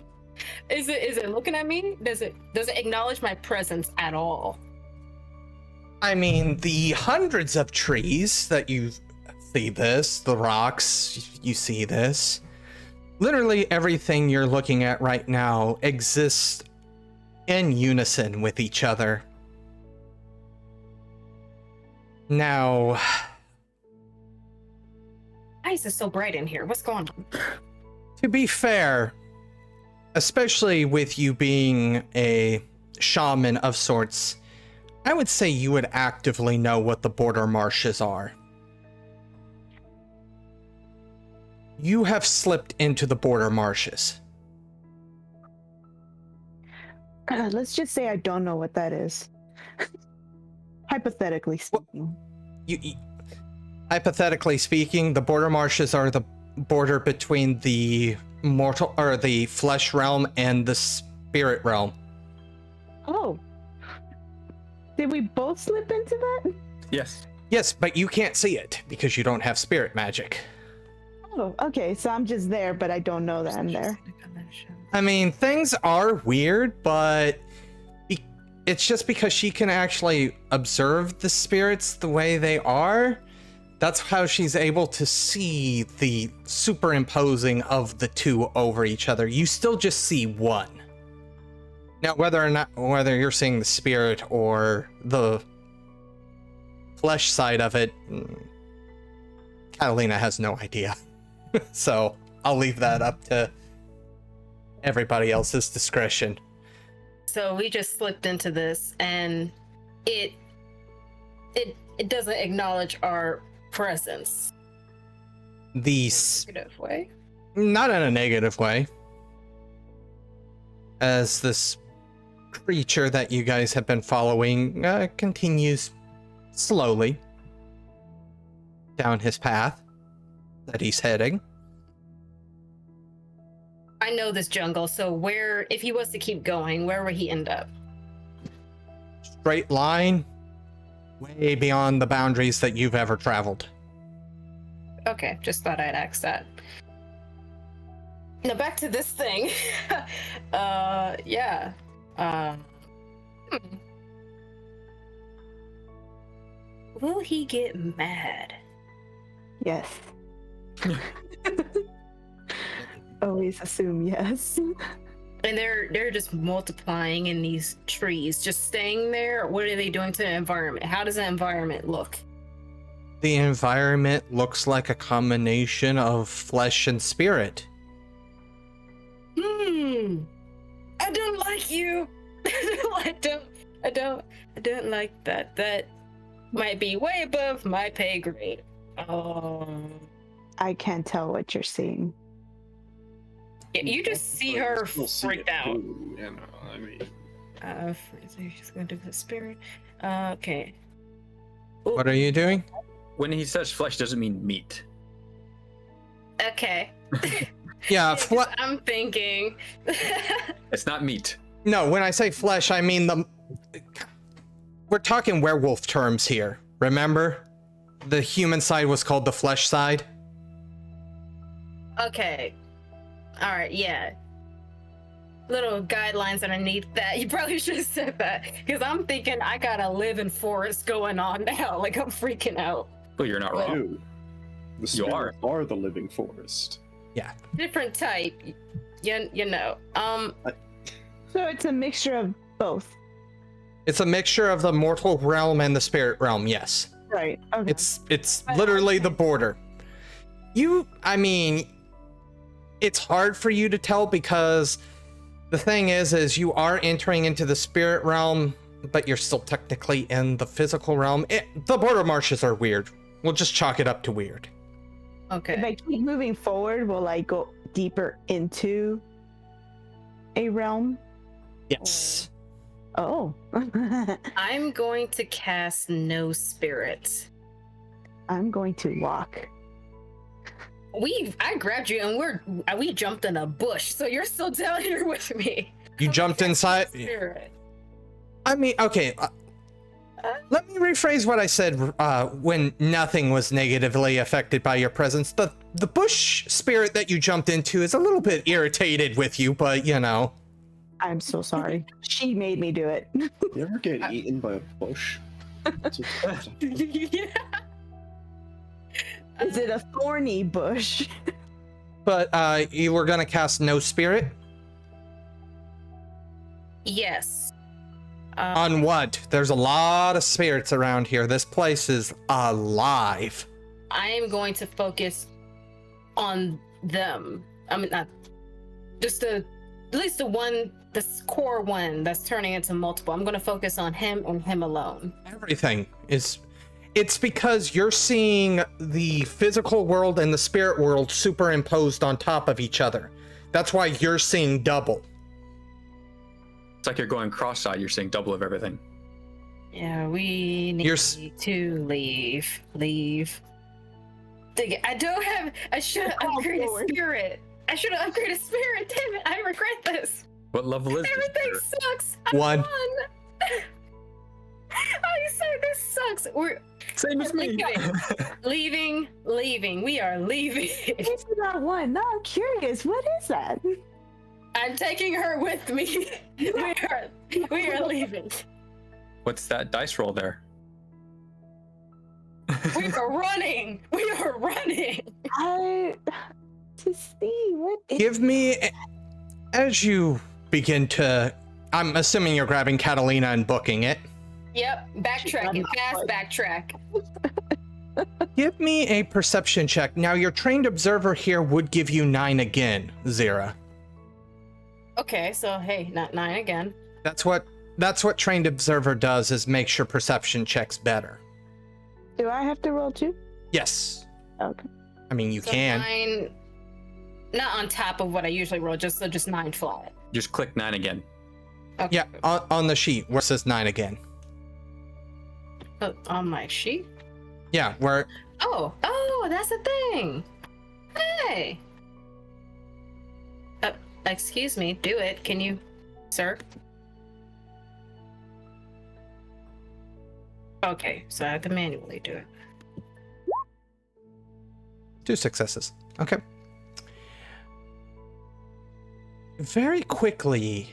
[SPEAKER 4] Is it looking at me? Does it acknowledge my presence at all?
[SPEAKER 1] I mean, the hundreds of trees that you see this, the rocks, you see this. Literally everything you're looking at right now exists in unison with each other. Now,
[SPEAKER 4] Why is it so bright in here? What's going on?
[SPEAKER 1] to be fair, especially with you being a shaman of sorts, I would say you would actively know what the border marshes are. You have slipped into the border marshes.
[SPEAKER 5] Let's just say I don't know what that is. Hypothetically speaking.
[SPEAKER 1] Hypothetically speaking, the border marshes are the border between the mortal or the flesh realm and the spirit realm.
[SPEAKER 5] Oh. Did we both slip into that?
[SPEAKER 2] Yes.
[SPEAKER 1] Yes, but you can't see it because you don't have spirit magic.
[SPEAKER 5] Oh, okay. So I'm just there, but I don't know that I'm there.
[SPEAKER 1] I mean, things are weird, but it's just because she can actually observe the spirits the way they are. That's how she's able to see the superimposing of the two over each other. You still just see one. Now, whether you're seeing the spirit or the flesh side of it, Catalina has no idea. So I'll leave that up to everybody else's discretion.
[SPEAKER 4] So we just slipped into this, and it doesn't acknowledge our presence. Negative way.
[SPEAKER 1] Not in a negative way. As this creature that you guys have been following continues slowly down his path that he's heading.
[SPEAKER 4] I know this jungle, so where, if he was to keep going, where would he end up?
[SPEAKER 1] Straight line, way beyond the boundaries that you've ever traveled.
[SPEAKER 4] Okay, just thought I'd ask that. Now back to this thing. Yeah. Will he get mad?
[SPEAKER 5] Yes. Always assume yes.
[SPEAKER 4] And they're just multiplying in these trees, just staying there. What are they doing to the environment? How does the environment look?
[SPEAKER 1] The environment looks like a combination of flesh and spirit.
[SPEAKER 4] I don't like you. I don't like that. That might be way above my pay grade.
[SPEAKER 5] I can't tell what you're seeing.
[SPEAKER 4] You just see her
[SPEAKER 3] We'll see
[SPEAKER 4] freaked
[SPEAKER 3] it
[SPEAKER 4] out.
[SPEAKER 3] too, you know, I mean,
[SPEAKER 4] She's going to do the spirit. Okay.
[SPEAKER 1] What are you doing?
[SPEAKER 2] When he says flesh, doesn't mean meat.
[SPEAKER 4] Okay.
[SPEAKER 1] Yeah,
[SPEAKER 4] I'm thinking.
[SPEAKER 2] It's not meat.
[SPEAKER 1] no, when I say flesh, I mean we're talking werewolf terms here. Remember? The human side was called the flesh side.
[SPEAKER 4] Okay. All right. Yeah. Little guidelines underneath that. You probably should have said that, because I'm thinking I got a living forest going on now. Like, I'm freaking out.
[SPEAKER 2] Well, you're not wrong.
[SPEAKER 3] you. The
[SPEAKER 2] You are.
[SPEAKER 3] spirits are the living forest.
[SPEAKER 4] Different type. You know.
[SPEAKER 5] So it's a mixture of both.
[SPEAKER 1] It's a mixture of the mortal realm and the spirit realm, yes.
[SPEAKER 5] Right. Okay.
[SPEAKER 1] It's literally the border. I mean, it's hard for you to tell because the thing is you are entering into the spirit realm, but you're still technically in the physical realm. The border marshes are weird. We'll just chalk it up to weird.
[SPEAKER 5] If
[SPEAKER 4] Okay.
[SPEAKER 5] I keep moving forward, will I go deeper into a realm?
[SPEAKER 1] Yes.
[SPEAKER 5] Oh.
[SPEAKER 4] I'm going to cast No Spirit.
[SPEAKER 5] I'm going to walk.
[SPEAKER 4] I grabbed you and we jumped in a bush, so you're still down here with me.
[SPEAKER 1] You jumped inside.
[SPEAKER 4] Spirit.
[SPEAKER 1] I mean, okay. Let me rephrase what I said when nothing was negatively affected by your presence. The bush spirit that you jumped into is a little bit irritated with you, but you know.
[SPEAKER 5] I'm so sorry. She made me do it.
[SPEAKER 3] You ever get eaten by a bush? That's what-
[SPEAKER 4] Yeah.
[SPEAKER 5] Is it a thorny bush?
[SPEAKER 1] But you were gonna cast No Spirit?
[SPEAKER 4] Yes.
[SPEAKER 1] On what? There's a lot of spirits around here. This place is alive.
[SPEAKER 4] I am going to focus on them. I mean, not just at least the one, this core one that's turning into multiple. I'm going to focus on him and him alone.
[SPEAKER 1] Everything is. It's because you're seeing the physical world and the spirit world superimposed on top of each other. That's why you're seeing double.
[SPEAKER 2] It's like you're going cross-eyed. You're seeing double of everything.
[SPEAKER 4] Yeah, we need to leave. I don't have. I should have upgraded spirit. I should have upgraded spirit. Damn it! I regret this.
[SPEAKER 2] What level is
[SPEAKER 4] Everything
[SPEAKER 2] this?
[SPEAKER 4] sucks.
[SPEAKER 1] One.
[SPEAKER 4] I say this sucks. We're
[SPEAKER 2] Same as me.
[SPEAKER 4] leaving. We are leaving.
[SPEAKER 5] It's not one. No, I'm curious. What is that?
[SPEAKER 4] I'm taking her with me. We are leaving.
[SPEAKER 2] What's that dice roll there?
[SPEAKER 4] We are running.
[SPEAKER 5] To see what is
[SPEAKER 1] Give me, as you begin to, I'm assuming you're grabbing Catalina and booking it.
[SPEAKER 4] Yep, backtracking, fast backtrack.
[SPEAKER 1] Give me a perception check. Now, your trained observer here would give you 9 again, Zira.
[SPEAKER 4] Okay, so hey, not 9 again.
[SPEAKER 1] That's what trained observer does, is makes your perception checks better.
[SPEAKER 5] Do I have to roll too?
[SPEAKER 1] Yes.
[SPEAKER 5] Okay.
[SPEAKER 1] I mean, you
[SPEAKER 4] So
[SPEAKER 1] can.
[SPEAKER 4] 9, not on top of what I usually roll, just 9 flat.
[SPEAKER 2] Just click 9 again.
[SPEAKER 4] Okay.
[SPEAKER 1] Yeah, on the sheet where it says 9 again.
[SPEAKER 4] On my sheet.
[SPEAKER 1] Yeah, where.
[SPEAKER 4] Oh, that's the thing. Hey. Excuse me. Do it. Can you, sir? Okay, so I have to manually do it.
[SPEAKER 1] 2 successes. Okay. Very quickly,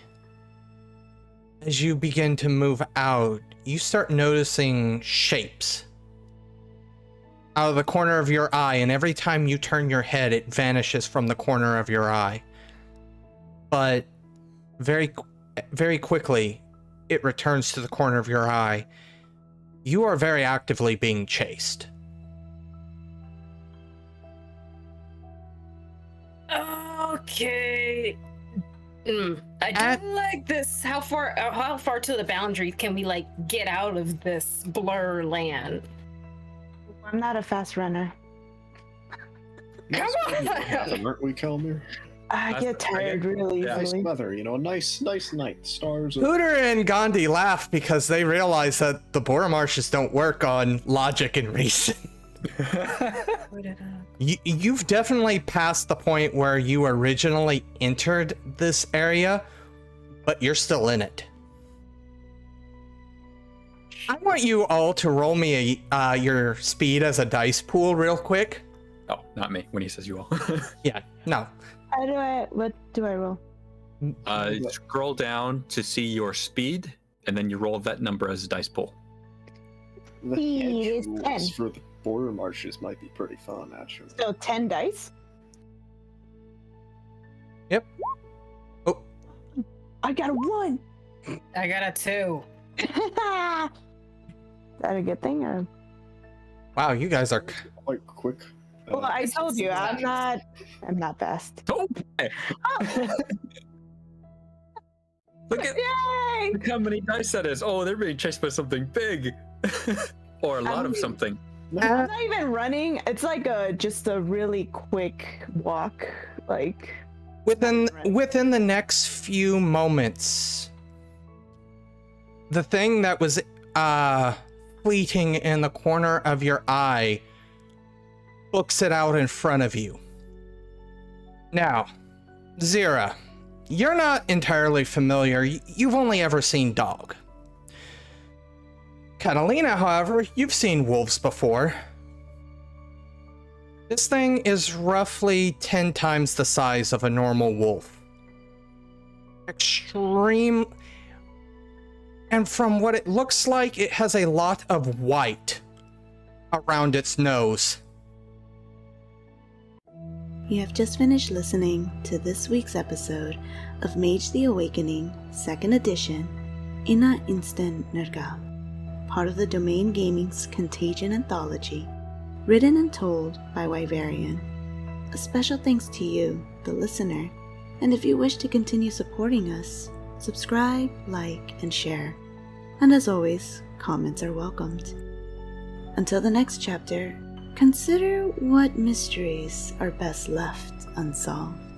[SPEAKER 1] as you begin to move out, you start noticing shapes out of the corner of your eye, and every time you turn your head, it vanishes from the corner of your eye. But very quickly, it returns to the corner of your eye. You are very actively being chased.
[SPEAKER 4] Okay. I do like this. How far to the boundary can we get out of this blur land?
[SPEAKER 5] I'm not a fast runner.
[SPEAKER 4] Come on!
[SPEAKER 3] Aren't we, Kalmir?
[SPEAKER 5] I get tired really
[SPEAKER 3] Nice
[SPEAKER 5] easily.
[SPEAKER 3] weather, a nice night. Stars.
[SPEAKER 1] Pooter and Gandhi laugh because they realize that the Bora Marshes don't work on logic and reason. You've definitely passed the point where you originally entered this area, but you're still in it. I want you all to roll me your speed as a dice pool real quick.
[SPEAKER 2] Oh, not me. When he says you all.
[SPEAKER 1] Yeah, no.
[SPEAKER 5] What do I roll?
[SPEAKER 2] Scroll down to see your speed, and then you roll that number as a dice pool.
[SPEAKER 3] The
[SPEAKER 5] Speed
[SPEAKER 3] edge
[SPEAKER 5] is
[SPEAKER 3] rules
[SPEAKER 5] 10.
[SPEAKER 3] for the border marshes might be pretty fun, actually.
[SPEAKER 5] So 10 dice?
[SPEAKER 1] Yep. Oh,
[SPEAKER 5] I got a 1.
[SPEAKER 4] I got a 2.
[SPEAKER 5] Is that a good thing or?
[SPEAKER 1] wow, you guys are.
[SPEAKER 3] Quite quick.
[SPEAKER 5] Well, I told you I'm not fast.
[SPEAKER 2] Oh, look at
[SPEAKER 5] Yay!
[SPEAKER 2] look how many dice that is. Oh, they're being chased by something big, or a lot of something.
[SPEAKER 5] I'm not even running. It's just a really quick walk.
[SPEAKER 1] Within the next few moments, the thing that was fleeting in the corner of your eye books it out in front of you. Now, Zira, you're not entirely familiar. You've only ever seen dog. Catalina, however, you've seen wolves before. This thing is roughly 10 times the size of a normal wolf. Extreme. And from what it looks like, it has a lot of white around its nose.
[SPEAKER 6] You have just finished listening to this week's episode of Mage the Awakening 2nd Edition, Insten Nergal, part of the Domain Gaming's Contagion Anthology, written and told by Wyverian. A special thanks to you, the listener, and if you wish to continue supporting us, subscribe, like, and share. And as always, comments are welcomed. Until the next chapter, consider what mysteries are best left unsolved.